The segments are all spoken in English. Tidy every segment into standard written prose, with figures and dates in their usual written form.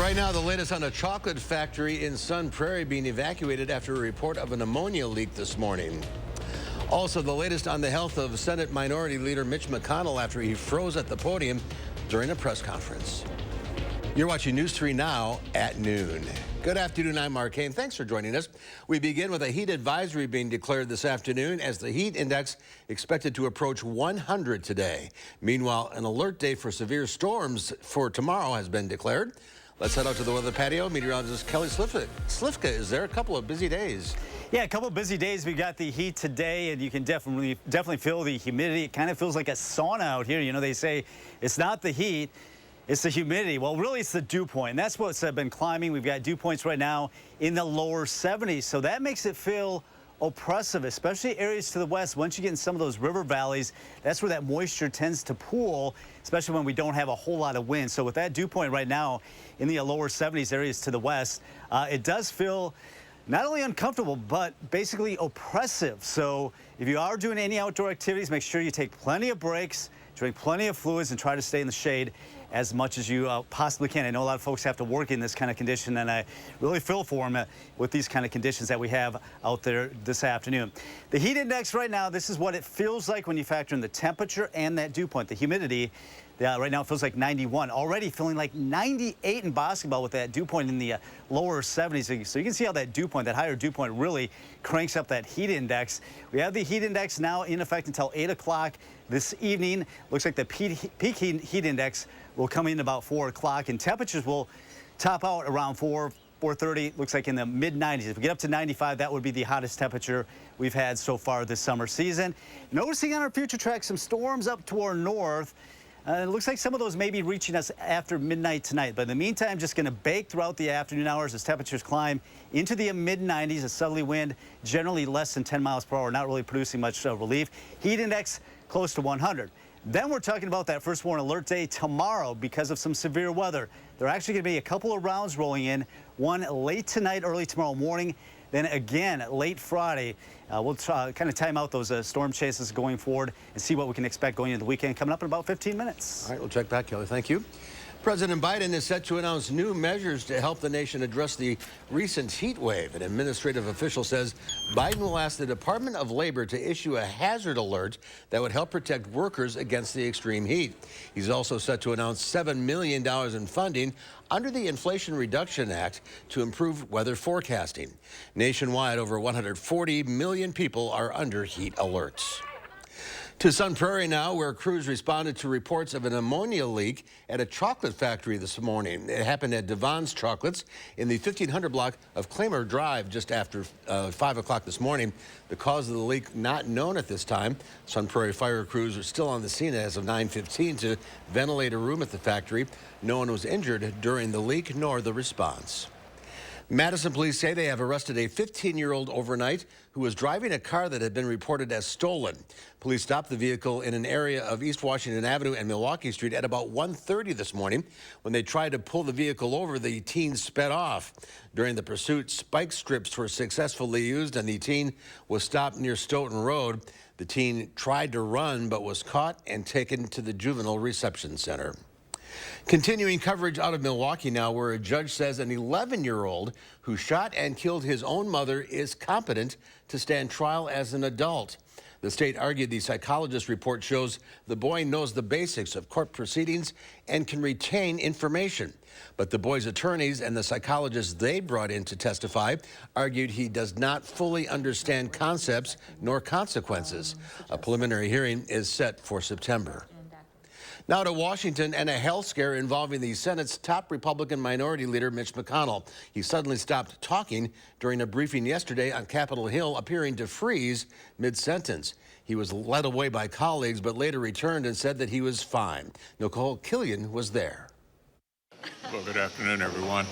Right now, the latest on a chocolate factory in Sun Prairie being evacuated after a report of an ammonia leak this morning. Also, the latest on the health of Senate Minority Leader Mitch McConnell after he froze at the podium during a press conference. You're watching News 3 Now at noon. Good afternoon, I'm Mark Kane. Thanks for joining us. We begin with a heat advisory being declared this afternoon as the heat index expected to approach 100 today. Meanwhile, an alert day for severe storms for tomorrow has been declared. Let's head out to the weather patio. Meteorologist Kelly Slifka is there. A couple of busy days. Yeah, a couple of busy days. We got the heat today, and you can definitely feel the humidity. It kind of feels like a sauna out here. You know, they say it's not the heat, it's the humidity. Well, really, it's the dew point, and that's what's been climbing. We've got dew points right now in the lower 70s, so that makes it feel oppressive, especially areas to the west. Once you get in some of those river valleys, that's where that moisture tends to pool, especially when we don't have a whole lot of wind. So with that dew point right now in the lower 70s areas to the west, it does feel not only uncomfortable, but basically oppressive. So if you are doing any outdoor activities, make sure you take plenty of breaks, drink plenty of fluids, and try to stay in the shade as much as you possibly can. I know a lot of folks have to work in this kind of condition, and I really feel for them with these kind of conditions that we have out there this afternoon. The heat index right now, this is what it feels like when you factor in the temperature and that dew point, the humidity. Right now it feels like 91. Already feeling like 98 in basketball with that dew point in the lower 70s. So you can see how that dew point, that higher dew point, really cranks up that heat index. We have the heat index now in effect until 8 o'clock this evening. Looks like the peak heat index will come in about 4 o'clock, and temperatures will top out around 4:30. Looks like in the mid-90s. If we get up to 95, that would be the hottest temperature we've had so far this summer season. Noticing on our future track some storms up to our north. It looks like some of those may be reaching us after midnight tonight. But in the meantime, just going to bake throughout the afternoon hours as temperatures climb into the mid-90s. A southerly wind, generally less than 10 miles per hour, not really producing much relief. Heat index close to 100. Then we're talking about that first warning alert day tomorrow because of some severe weather. There are actually going to be a couple of rounds rolling in, one late tonight, early tomorrow morning. Then again, late Friday, we'll try, kind of time out those storm chases going forward and see what we can expect going into the weekend coming up in about 15 minutes. All right, we'll check back, Kelly. Thank you. President Biden is set to announce new measures to help the nation address the recent heat wave. An administrative official says Biden will ask the Department of Labor to issue a hazard alert that would help protect workers against the extreme heat. He's also set to announce $7 million in funding under the Inflation Reduction Act to improve weather forecasting. Nationwide, over 140 million people are under heat alerts. To Sun Prairie now, where crews responded to reports of an ammonia leak at a chocolate factory this morning. It happened at Devon's Chocolates in the 1500 block of Claymore Drive just after 5 o'clock this morning. The cause of the leak not known at this time. Sun Prairie fire crews are still on the scene as of 9:15 to ventilate a room at the factory. No one was injured during the leak nor the response. Madison police say they have arrested a 15-year-old overnight who was driving a car that had been reported as stolen. Police stopped the vehicle in an area of East Washington Avenue and Milwaukee Street at about 1:30 this morning. When they tried to pull the vehicle over, the teen sped off. During the pursuit, spike strips were successfully used and the teen was stopped near Stoughton Road. The teen tried to run but was caught and taken to the Juvenile Reception Center. Continuing coverage out of Milwaukee now, where a judge says an 11-year-old who shot and killed his own mother is competent to stand trial as an adult. The state argued the psychologist report shows the boy knows the basics of court proceedings and can retain information. But the boy's attorneys and the psychologists they brought in to testify argued he does not fully understand concepts nor consequences. A preliminary hearing is set for September. Now to Washington and a health scare involving the Senate's top Republican Minority Leader, Mitch McConnell. He suddenly stopped talking during a briefing yesterday on Capitol Hill, appearing to freeze mid-sentence. He was led away by colleagues, but later returned and said that he was fine. Nicole Killian was there. Well, good afternoon, everyone.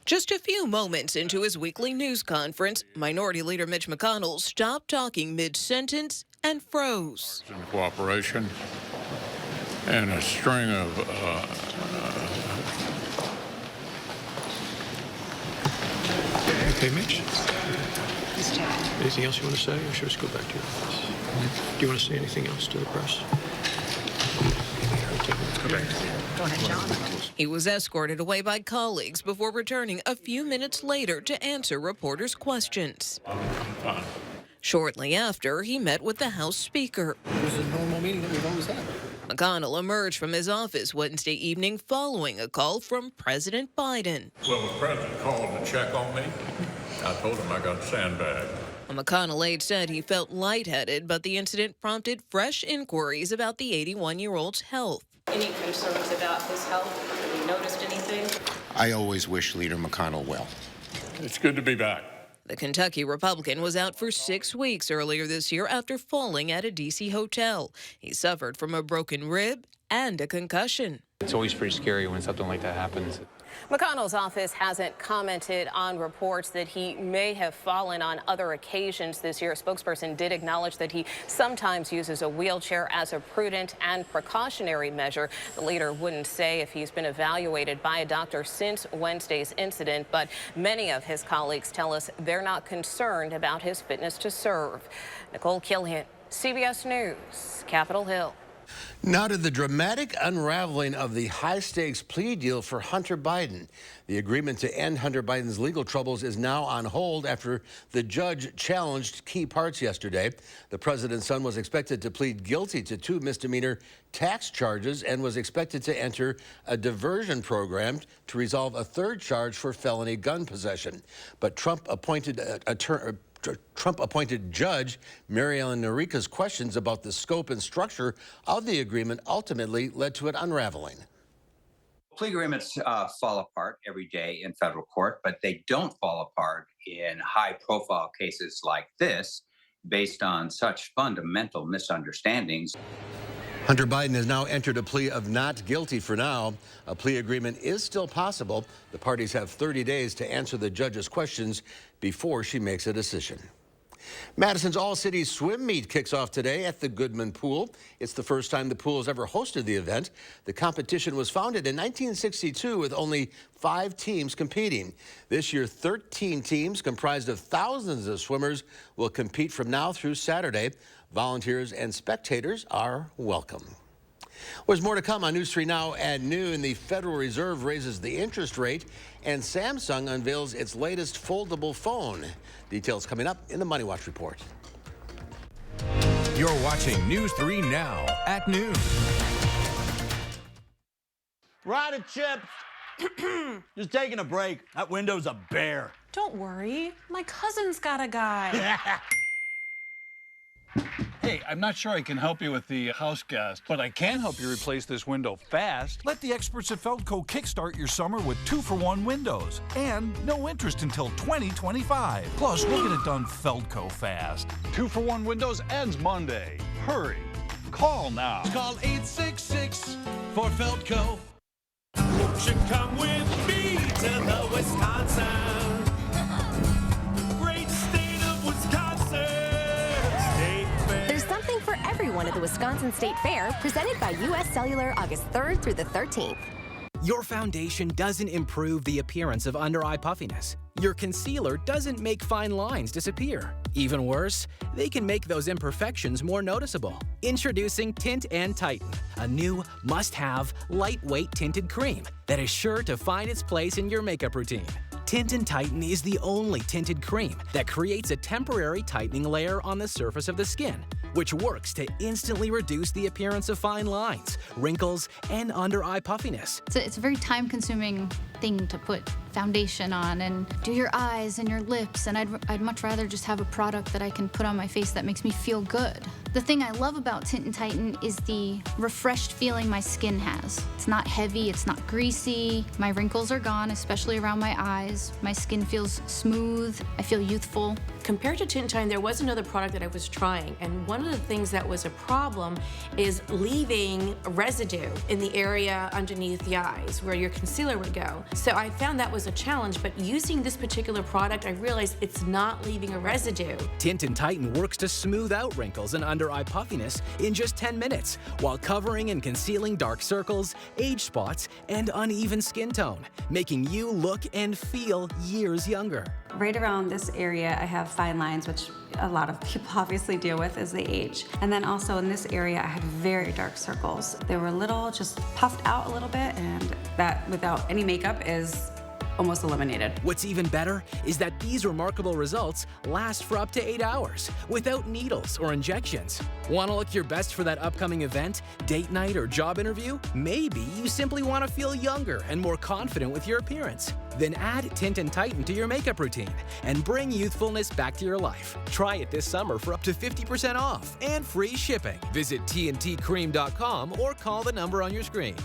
Just a few moments into his weekly news conference, Minority Leader Mitch McConnell stopped talking mid-sentence and froze. In cooperation and a string of Okay, Mitch. Anything else you want to say, or should we just go back to your office? Do you want to say anything else to the press? Go ahead, John. He was escorted away by colleagues before returning a few minutes later to answer reporters' questions. Shortly after, he met with the House Speaker. It was a normal meeting that we've always had. McConnell emerged from his office Wednesday evening following a call from President Biden. Well, the president called to check on me. I told him I got sandbagged. A McConnell aide said he felt lightheaded, but the incident prompted fresh inquiries about the 81-year-old's health. Any concerns about his health? Have you noticed anything? I always wish Leader McConnell well. It's good to be back. The Kentucky Republican was out for 6 weeks earlier this year after falling at a D.C. hotel. He suffered from a broken rib and a concussion. It's always pretty scary when something like that happens. McConnell's office hasn't commented on reports that he may have fallen on other occasions this year. A spokesperson did acknowledge that he sometimes uses a wheelchair as a prudent and precautionary measure. The leader wouldn't say if he's been evaluated by a doctor since Wednesday's incident, but many of his colleagues tell us they're not concerned about his fitness to serve. Nicole Killian, CBS News, Capitol Hill. Now to the dramatic unraveling of the high-stakes plea deal for Hunter Biden. The agreement to end Hunter Biden's legal troubles is now on hold after the judge challenged key parts yesterday. The president's son was expected to plead guilty to 2 misdemeanor tax charges and was expected to enter a diversion program to resolve a 3rd charge for felony gun possession. But Trump-appointed Judge Mary Ellen Noreika's questions about the scope and structure of the agreement ultimately led to it unraveling. Plea agreements fall apart every day in federal court, but they don't fall apart in high-profile cases like this based on such fundamental misunderstandings. Hunter Biden has now entered a plea of not guilty for now. A plea agreement is still possible. The parties have 30 days to answer the judge's questions before she makes a decision. Madison's All-City Swim Meet kicks off today at the Goodman Pool. It's the first time the pool has ever hosted the event. The competition was founded in 1962 with only 5 teams competing. This year, 13 teams comprised of thousands of swimmers will compete from now through Saturday. Volunteers and spectators are welcome. There's more to come on News 3 Now at noon. The Federal Reserve raises the interest rate, and Samsung unveils its latest foldable phone. Details coming up in the Money Watch report. You're watching News 3 Now at noon. We're out of chips. Just taking a break. That window's a bear. Don't worry. My cousin's got a guy. Hey, I'm not sure I can help you with the house gas, but I can help you replace this window fast. Let the experts at Feldco kickstart your summer with 2-for-1 windows and no interest until 2025. Plus, we'll get it done Feldco fast. 2-for-1 windows ends Monday. Hurry. Call now. Call 866 for Feldco. Should come with me to the Wisconsin. Great state of Wisconsin. There's something for everyone at the Wisconsin State Fair, presented by U.S. Cellular August 3rd through the 13th. Your foundation doesn't improve the appearance of under-eye puffiness. Your concealer doesn't make fine lines disappear. Even worse, they can make those imperfections more noticeable. Introducing Tint and Tighten, a new must-have lightweight tinted cream that is sure to find its place in your makeup routine. Tint and Tighten is the only tinted cream that creates a temporary tightening layer on the surface of the skin, which works to instantly reduce the appearance of fine lines, wrinkles, and under-eye puffiness. It's a very time-consuming thing to put foundation on and do your eyes and your lips, and I'd much rather just have a product that I can put on my face that makes me feel good. The thing I love about Tint and Tighten is the refreshed feeling my skin has. It's not heavy, it's not greasy, my wrinkles are gone, especially around my eyes. My skin feels smooth, I feel youthful. Compared to Tint and Tighten, there was another product that I was trying, and one of the things that was a problem is leaving residue in the area underneath the eyes where your concealer would go. So I found that was was a challenge, but using this particular product, I realized it's not leaving a residue. Tint and Tighten works to smooth out wrinkles and under-eye puffiness in just 10 minutes, while covering and concealing dark circles, age spots, and uneven skin tone, making you look and feel years younger. Right around this area, I have fine lines, which a lot of people obviously deal with as they age. And then also in this area, I had very dark circles. They were a little just puffed out a little bit, and that without any makeup is almost eliminated. What's even better is that these remarkable results last for up to 8 hours without needles or injections. Want to look your best for that upcoming event, date night, or job interview? Maybe you simply want to feel younger and more confident with your appearance. Then add Tint and Tighten to your makeup routine and bring youthfulness back to your life. Try it this summer for up to 50% off and free shipping. Visit tntcream.com or call the number on your screen.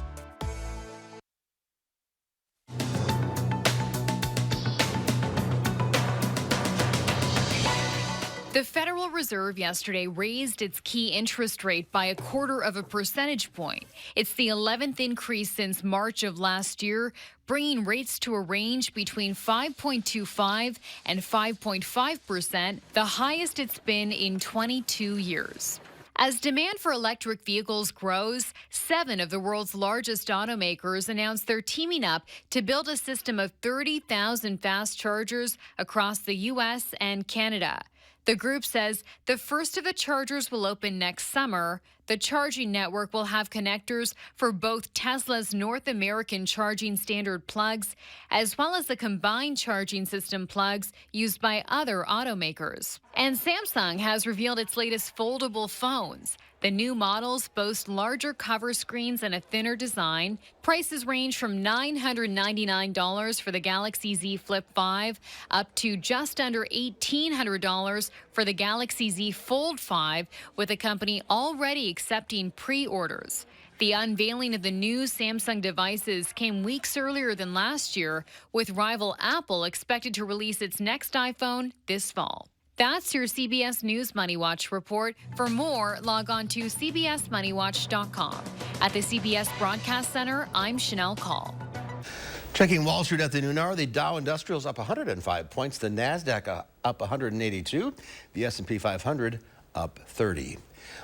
The Federal Reserve yesterday raised its key interest rate by 1/4 percentage point. It's the 11th increase since March of last year, bringing rates to a range between 5.25 and 5.5%, the highest it's been in 22 years. As demand for electric vehicles grows, 7 of the world's largest automakers announced they're teaming up to build a system of 30,000 fast chargers across the U.S. and Canada. The group says the first of the chargers will open next summer. The charging network will have connectors for both Tesla's North American charging standard plugs, as well as the combined charging system plugs used by other automakers. And Samsung has revealed its latest foldable phones. The new models boast larger cover screens and a thinner design. Prices range from $999 for the Galaxy Z Flip 5 up to just under $1,800 for the Galaxy Z Fold 5, with the company already accepting pre-orders. The unveiling of the new Samsung devices came weeks earlier than last year, with rival Apple expected to release its next iPhone this fall. That's your CBS News Money Watch report. For more, log on to cbsmoneywatch.com. At the CBS Broadcast Center, I'm Chanel Call. Checking Wall Street at the noon hour, the Dow Industrial's up 105 points, the NASDAQ up 182, the S&P 500 up 30.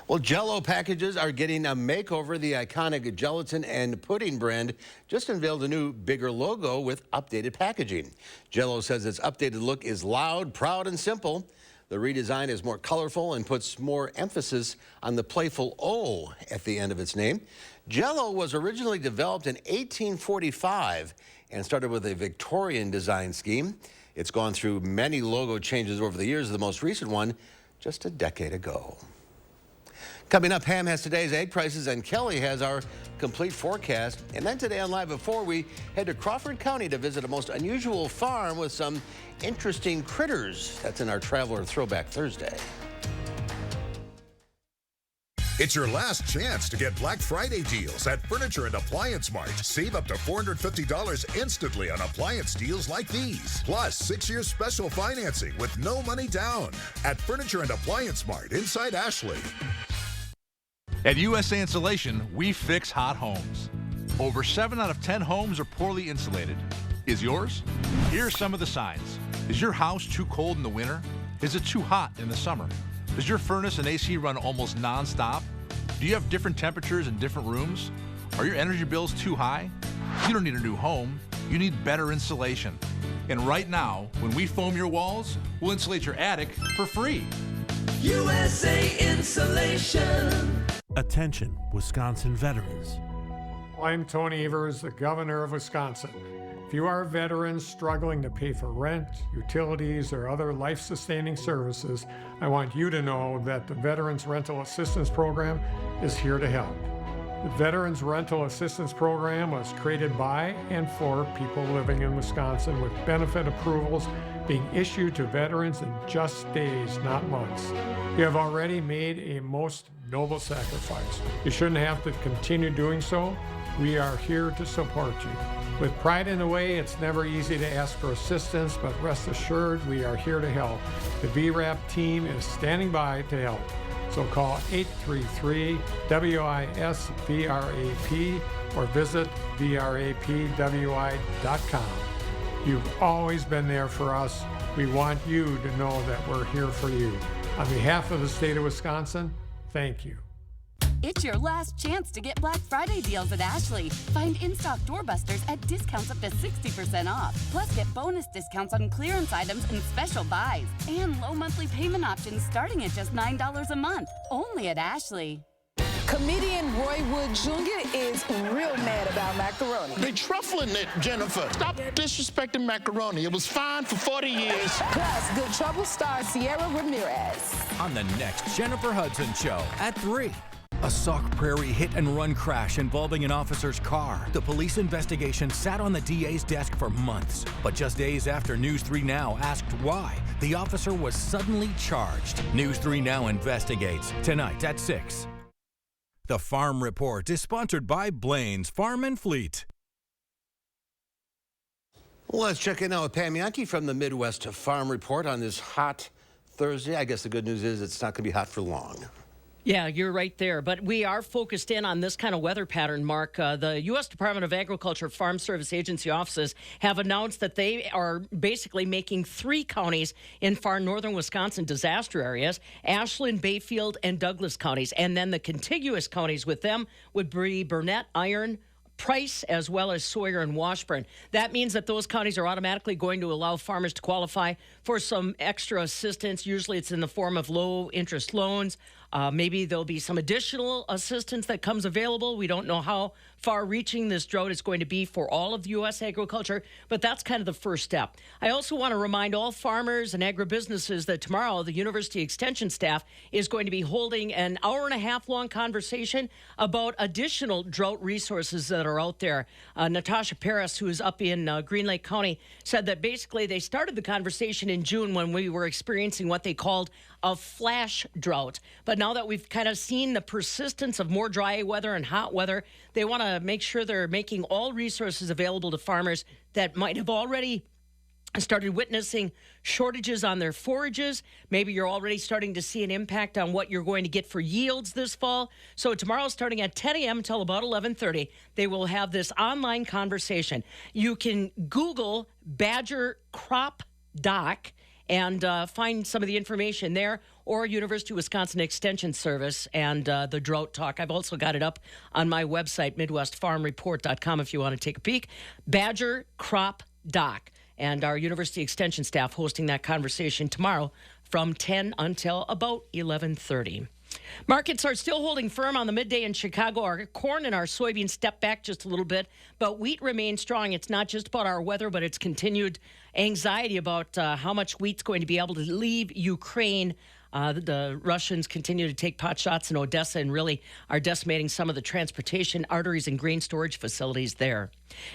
Well, Jell-O packages are getting a makeover. The iconic gelatin and pudding brand just unveiled a new, bigger logo with updated packaging. Jell-O says its updated look is loud, proud, and simple. The redesign is more colorful and puts more emphasis on the playful O at the end of its name. Jell-O was originally developed in 1845 and started with a Victorian design scheme. It's gone through many logo changes over the years, the most recent one just a decade ago. Coming up, Pam has today's egg prices and Kelly has our complete forecast. And then today on Live at 4, we head to Crawford County to visit a most unusual farm with some interesting critters. That's in our Traveler Throwback Thursday. It's your last chance to get Black Friday deals at Furniture and Appliance Mart. Save up to $450 instantly on appliance deals like these. Plus, 6-year special financing with no money down at Furniture and Appliance Mart inside Ashley. At USA Insulation, we fix hot homes. Over 7 out of 10 homes are poorly insulated. Is yours? Here are some of the signs. Is your house too cold in the winter? Is it too hot in the summer? Does your furnace and AC run almost non-stop? Do you have different temperatures in different rooms? Are your energy bills too high? You don't need a new home. You need better insulation. And right now, when we foam your walls, we'll insulate your attic for free. USA Insulation. Attention, Wisconsin veterans. I'm Tony Evers, the governor of Wisconsin. If you are a veteran struggling to pay for rent, utilities, or other life-sustaining services, I want you to know that the Veterans Rental Assistance Program is here to help. The Veterans Rental Assistance Program was created by and for people living in Wisconsin, with benefit approvals being issued to veterans in just days, not months. You have already made a most noble sacrifice. You shouldn't have to continue doing so. We are here to support you. With pride in the way, it's never easy to ask for assistance, but rest assured we are here to help. The VRAP team is standing by to help. So call 833-WISC-VRAP or visit VRAPWI.com. You've always been there for us. We want you to know that we're here for you. On behalf of the state of Wisconsin, thank you. It's your last chance to get Black Friday deals at Ashley. Find in-stock doorbusters at discounts up to 60% off. Plus, get bonus discounts on clearance items and special buys. And low monthly payment options starting at just $9 a month. Only at Ashley. Comedian Roy Wood Jr. is real mad about macaroni. They truffling it, Jennifer. Stop disrespecting macaroni. It was fine for 40 years. Plus, Good Trouble star Sierra Ramirez. On the next Jennifer Hudson Show at 3. A Sauk Prairie hit-and-run crash involving an officer's car. The police investigation sat on the DA's desk for months. But just days after News 3 Now asked why, the officer was suddenly charged. News 3 Now investigates tonight at 6. The Farm Report is sponsored by Blaine's Farm and Fleet. Let's check in now with Pam Yankee from the Midwest Farm Report on this hot Thursday. I guess the good news is it's not going to be hot for long. Yeah, you're right there. But we are focused in on this kind of weather pattern, Mark. The U.S. Department of Agriculture Farm Service Agency offices have announced that they are basically making 3 counties in far northern Wisconsin disaster areas, Ashland, Bayfield, and Douglas counties. And then the contiguous counties with them would be Burnett, Iron, Price, as well as Sawyer and Washburn. That means that those counties are automatically going to allow farmers to qualify for some extra assistance. Usually it's in the form of low-interest loans. Maybe there'll be some additional assistance that comes available. We don't know how far-reaching this drought is going to be for all of the U.S. agriculture, but that's kind of the first step. I also want to remind all farmers and agribusinesses that tomorrow the University Extension staff is going to be holding an hour-and-a-half-long conversation about additional drought resources that are out there. Natasha Paris, who is up in Green Lake County, said that basically they started the conversation in June when we were experiencing what they called a flash drought. But now that we've kind of seen the persistence of more dry weather and hot weather, they want to make sure they're making all resources available to farmers that might have already started witnessing shortages on their forages. Maybe you're already starting to see an impact on what you're going to get for yields this fall. So tomorrow, starting at 10 a.m. until about 11:30, they will have this online conversation. You can Google Badger Crop Doc and find some of the information there, or University of Wisconsin Extension Service and the Drought Talk. I've also got it up on my website, MidwestFarmReport.com, if you want to take a peek. Badger Crop Doc. And our University Extension staff hosting that conversation tomorrow from 10 until about 11:30. Markets are still holding firm on the midday in Chicago. Our corn and our soybeans stepped back just a little bit, but wheat remains strong. It's not just about our weather, but it's continued anxiety about how much wheat's going to be able to leave Ukraine. The Russians continue to take pot shots in Odessa and really are decimating some of the transportation arteries and grain storage facilities there.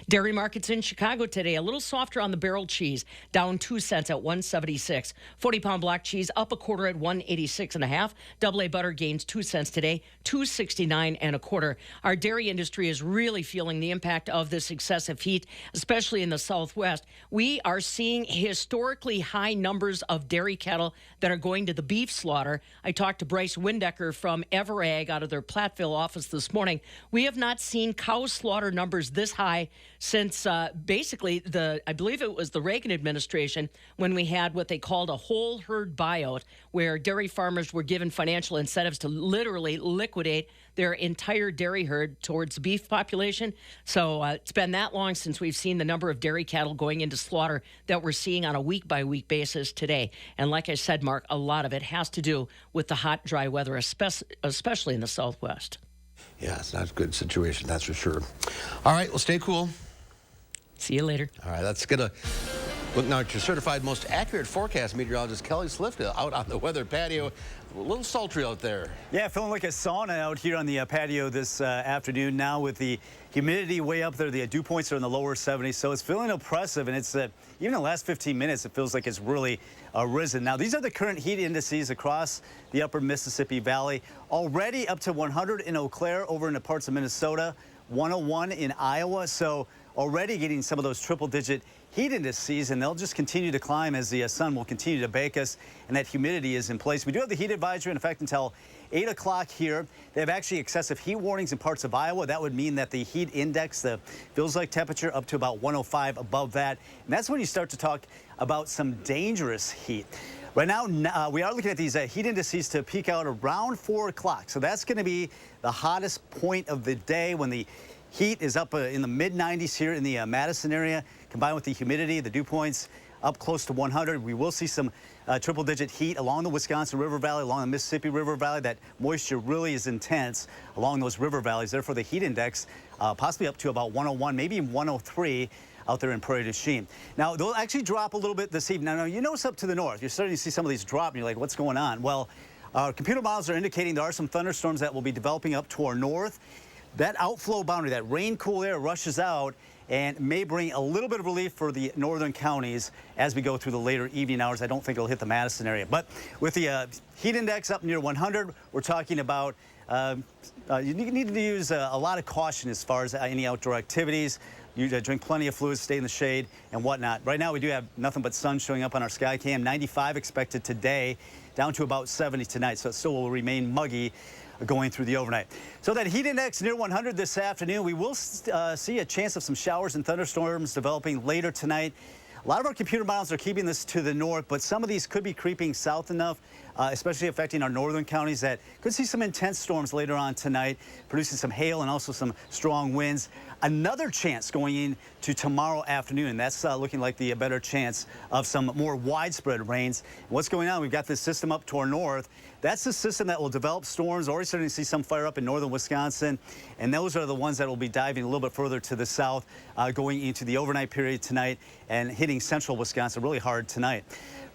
Dairy markets in Chicago today, a little softer on the barrel cheese, down 2 cents at $1.76. 40-pound block cheese up a quarter at $1.86.5. Double A butter gains 2 cents today, $2.69 25. Our dairy industry is really feeling the impact of this excessive heat, especially in the Southwest. We are seeing historically high numbers of dairy cattle that are going to the beef slaughter. I talked to Bryce Windecker from Everag out of their Platteville office this morning. We have not seen cow slaughter numbers this high since basically I believe it was the Reagan administration when we had what they called a whole herd buyout, where dairy farmers were given financial incentives to literally liquidate their entire dairy herd towards the beef population. So it's been that long since we've seen the number of dairy cattle going into slaughter that we're seeing on a week-by-week basis today. And like I said, Mark, a lot of it has to do with the hot, dry weather, especially in the Southwest. Yeah, it's not a good situation, that's for sure. All right, well, stay cool. See you later. All right, that's going to look now at your certified most accurate forecast meteorologist, Kelly Slift, out on the weather patio. A little sultry out there. Yeah, feeling like a sauna out here on the patio this afternoon. Now with the humidity way up there, the dew points are in the lower 70s, so it's feeling oppressive. And it's even in the last 15 minutes, it feels like it's really risen. Now, these are the current heat indices across the upper Mississippi Valley. Already up to 100 in Eau Claire over in the parts of Minnesota, 101 in Iowa. So already getting some of those triple-digit heat indices, and they'll just continue to climb as the sun will continue to bake us, and that humidity is in place. We do have the heat advisory in effect until 8 o'clock here. They have actually excessive heat warnings in parts of Iowa. That would mean that the heat index, the feels-like temperature, up to about 105 above that. And that's when you start to talk about some dangerous heat. Right now, we are looking at these heat indices to peak out around 4 o'clock. So that's going to be the hottest point of the day when the heat is up in the mid-90s here in the Madison area, combined with the humidity, the dew points up close to 100. We will see some triple-digit heat along the Wisconsin River Valley, along the Mississippi River Valley. That moisture really is intense along those river valleys. Therefore, the heat index possibly up to about 101, maybe even 103 out there in Prairie du Chien. Now, they'll actually drop a little bit this evening. Now, you notice up to the north, you're starting to see some of these drop, and you're like, what's going on? Well, our computer models are indicating there are some thunderstorms that will be developing up to our north. That outflow boundary, that rain cool air rushes out and may bring a little bit of relief for the northern counties as we go through the later evening hours. I don't think it'll hit the Madison area. But with the heat index up near 100, we're talking about you need to use a lot of caution as far as any outdoor activities. You drink plenty of fluids, stay in the shade, and whatnot. Right now, we do have nothing but sun showing up on our sky cam. 95 expected today, down to about 70 tonight. So it still will remain muggy going through the overnight. So that heat index near 100 this afternoon. We will see a chance of some showers and thunderstorms developing later tonight. A lot of our computer models are keeping this to the north, but some of these could be creeping south enough, especially affecting our northern counties, that could see some intense storms later on tonight, producing some hail and also some strong winds. Another chance going into tomorrow afternoon, and that's looking like the better chance of some more widespread rains. What's going on? We've got this system up to our north. That's the system that will develop storms. Already starting to see some fire up in northern Wisconsin, and those are the ones that will be diving a little bit further to the south, going into the overnight period tonight and hitting central Wisconsin really hard tonight.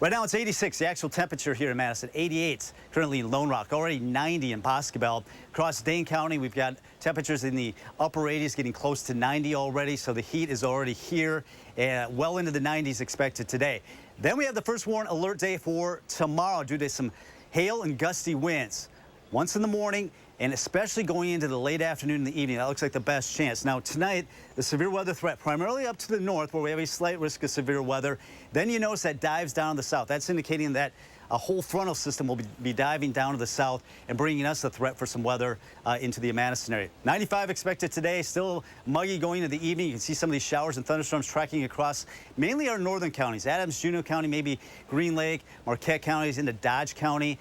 Right now, it's 86, the actual temperature here in Madison. 88 currently in Lone Rock, already 90 in Boscobel. Across Dane County, we've got temperatures in the upper 80s, getting close to 90 already, so the heat is already here, and well into the 90s expected today. Then we have the first warn alert day for tomorrow due to some hail and gusty winds. Once in the morning, and especially going into the late afternoon and the evening. That looks like the best chance. Now, tonight, the severe weather threat primarily up to the north, where we have a slight risk of severe weather. Then you notice that dives down to the south. That's indicating that a whole frontal system will be diving down to the south and bringing us a threat for some weather into the Madison area. 95 expected today, still muggy going into the evening. You can see some of these showers and thunderstorms tracking across mainly our northern counties. Adams, Juneau County, maybe Green Lake, Marquette counties into Dodge County.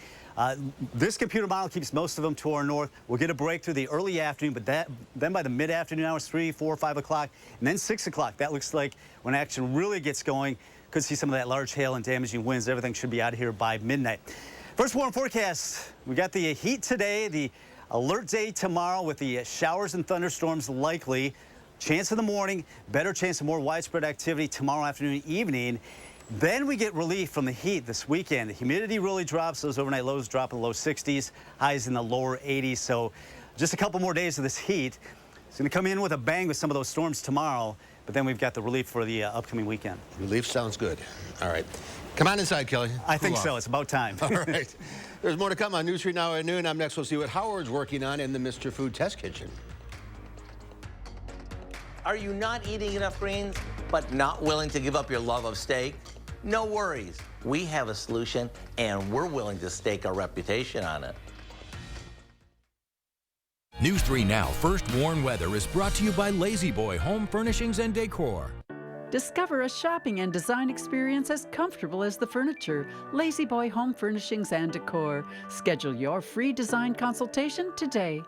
This computer model keeps most of them to our north. We'll get a break through the early afternoon, but then by the mid-afternoon hours, 3, 4, 5 o'clock, and then 6 o'clock, that looks like when action really gets going. Could see some of that large hail and damaging winds. Everything should be out of here by midnight. First warn forecast. We got the heat today, the alert day tomorrow with the showers and thunderstorms likely. Chance in the morning, better chance of more widespread activity tomorrow afternoon, evening. Then we get relief from the heat this weekend. The humidity really drops. Those overnight lows drop in the low 60s, highs in the lower 80s. So just a couple more days of this heat. It's going to come in with a bang with some of those storms tomorrow. But then we've got the relief for the upcoming weekend. Relief sounds good. All right. Come on inside, Kelly. I think so. It's about time. All right. There's more to come on News 3 Now at noon. I'm next. We'll see what Howard's working on in the Mr. Food Test Kitchen. Are you not eating enough greens, but not willing to give up your love of steak? No worries. We have a solution, and we're willing to stake our reputation on it. News 3 Now First Warn Weather is brought to you by Lazy Boy Home Furnishings and Decor. Discover a shopping and design experience as comfortable as the furniture. Lazy Boy Home Furnishings and Decor. Schedule your free design consultation today.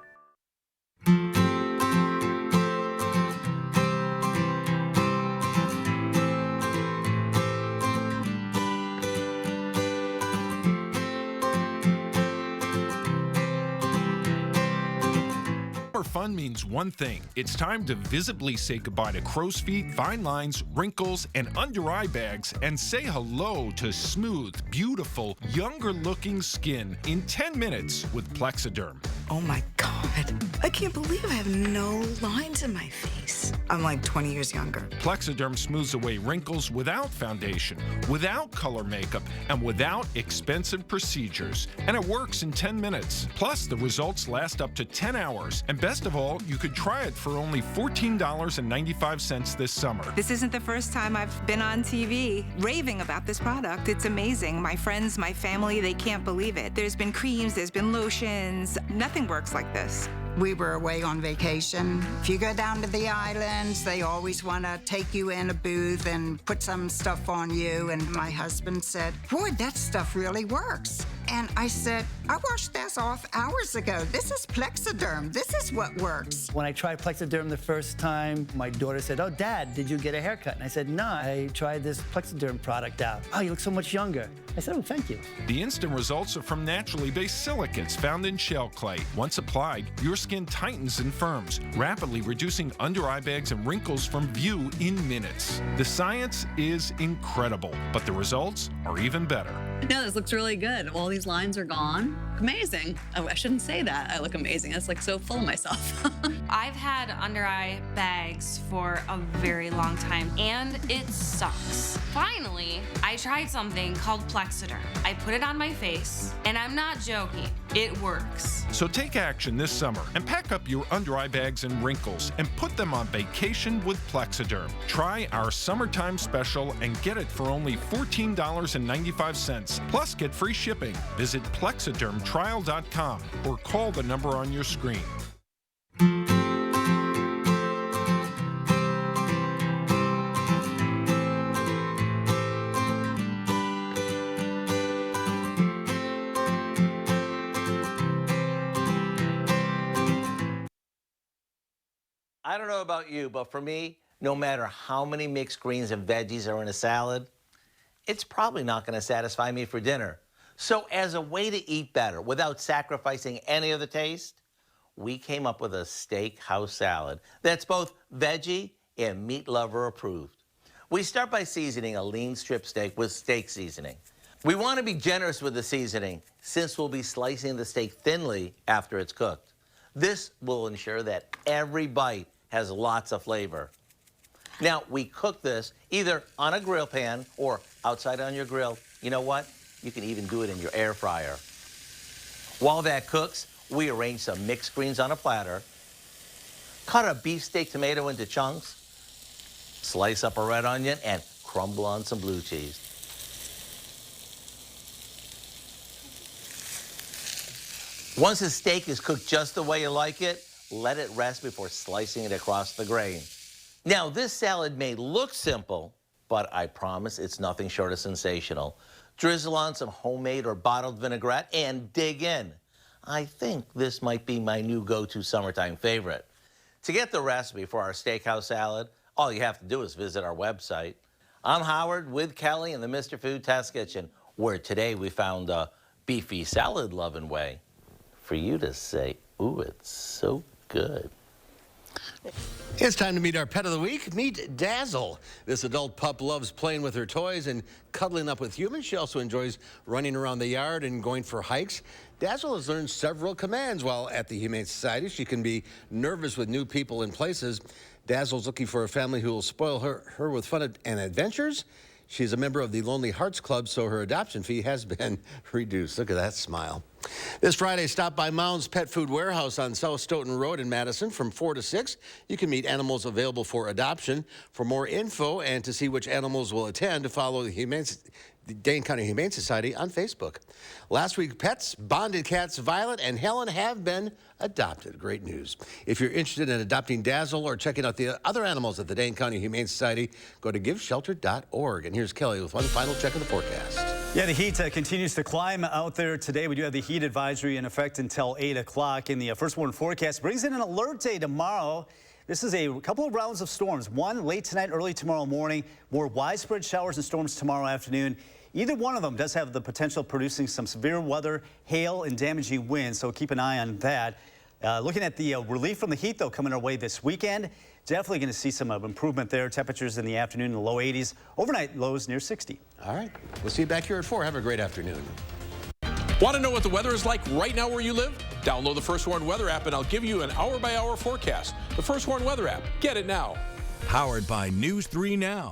Fun means one thing. It's time to visibly say goodbye to crow's feet, fine lines, wrinkles, and under eye bags, and say hello to smooth, beautiful, younger-looking skin in 10 minutes with Plexiderm. Oh my God. I can't believe I have no lines in my face. I'm like 20 years younger. Plexiderm smooths away wrinkles without foundation, without color makeup, and without expensive procedures. And it works in 10 minutes. Plus, the results last up to 10 hours. And best Best of all, you could try it for only $14.95 this summer. This isn't the first time I've been on TV raving about this product. It's amazing. My friends, my family, they can't believe it. There's been creams, there's been lotions. Nothing works like this. We were away on vacation. If you go down to the islands, they always want to take you in a booth and put some stuff on you. And my husband said, boy, that stuff really works. And I said, I washed this off hours ago. This is Plexiderm. This is what works. When I tried Plexiderm the first time, my daughter said, oh, Dad, did you get a haircut? And I said, no, I tried this Plexiderm product out. Oh, you look so much younger. I said, oh, thank you. The instant results are from naturally based silicates found in shell clay. Once applied, your skin tightens and firms, rapidly reducing under eye bags and wrinkles from view in minutes. The science is incredible, but the results are even better. No, this looks really good. All these lines are gone. Amazing. Oh, I shouldn't say that. I look amazing. It's like so full of myself. I've had under eye bags for a very long time, and it sucks. Finally, I tried something called Plexiderm. I put it on my face, and I'm not joking. It works. So take action this summer and pack up your under eye bags and wrinkles and put them on vacation with Plexiderm. Try our summertime special and get it for only $14.95. Plus, get free shipping. Visit plexidermtrial.com or call the number on your screen. I don't know about you, but for me, no matter how many mixed greens and veggies are in a salad, it's probably not going to satisfy me for dinner. So as a way to eat better without sacrificing any of the taste, we came up with a steakhouse salad that's both veggie and meat lover approved. We start by seasoning a lean strip steak with steak seasoning. We want to be generous with the seasoning since we'll be slicing the steak thinly after it's cooked. This will ensure that every bite has lots of flavor. Now, we cook this either on a grill pan or outside on your grill. You know what? You can even do it in your air fryer. While that cooks, we arrange some mixed greens on a platter, cut a beefsteak tomato into chunks, slice up a red onion, and crumble on some blue cheese. Once the steak is cooked just the way you like it, let it rest before slicing it across the grain. Now, this salad may look simple, but I promise it's nothing short of sensational. Drizzle on some homemade or bottled vinaigrette and dig in. I think this might be my new go-to summertime favorite. To get the recipe for our steakhouse salad, all you have to do is visit our website. I'm Howard with Kelly in the Mr. Food Test Kitchen, where today we found a beefy salad-loving way for you to say, ooh, it's so good. It's time to meet our pet of the week. Meet Dazzle. This adult pup loves playing with her toys and cuddling up with humans. She also enjoys running around the yard and going for hikes. Dazzle has learned several commands while at the Humane Society. She can be nervous with new people and places. Dazzle's looking for a family who will spoil her with fun and adventures. She's a member of the Lonely Hearts Club, so her adoption fee has been reduced. Look at that smile. This Friday, stop by Mound's Pet Food Warehouse on South Stoughton Road in Madison from 4 to 6. You can meet animals available for adoption. For more info and to see which animals will attend, follow the Dane County Humane Society on Facebook. Last week, pets, bonded cats Violet and Helen have been adopted. Great news. If you're interested in adopting Dazzle or checking out the other animals at the Dane County Humane Society, go to giveshelter.org. And here's Kelly with one final check of the forecast. Yeah, the heat continues to climb out there today. We do have the heat advisory in effect until 8 o'clock. In the first warning forecast brings in an alert day tomorrow. This is a couple of rounds of storms. One late tonight, early tomorrow morning. More widespread showers and storms tomorrow afternoon. Either one of them does have the potential of producing some severe weather, hail, and damaging winds, so keep an eye on that. Looking at the relief from the heat, though, coming our way this weekend, definitely going to see some improvement there. Temperatures in the afternoon in the low 80s. Overnight lows near 60. All right. We'll see you back here at 4. Have a great afternoon. Want to know what the weather is like right now where you live? Download the First Warn Weather app and I'll give you an hour-by-hour forecast. The First Warn Weather app. Get it now. Powered by News 3 Now.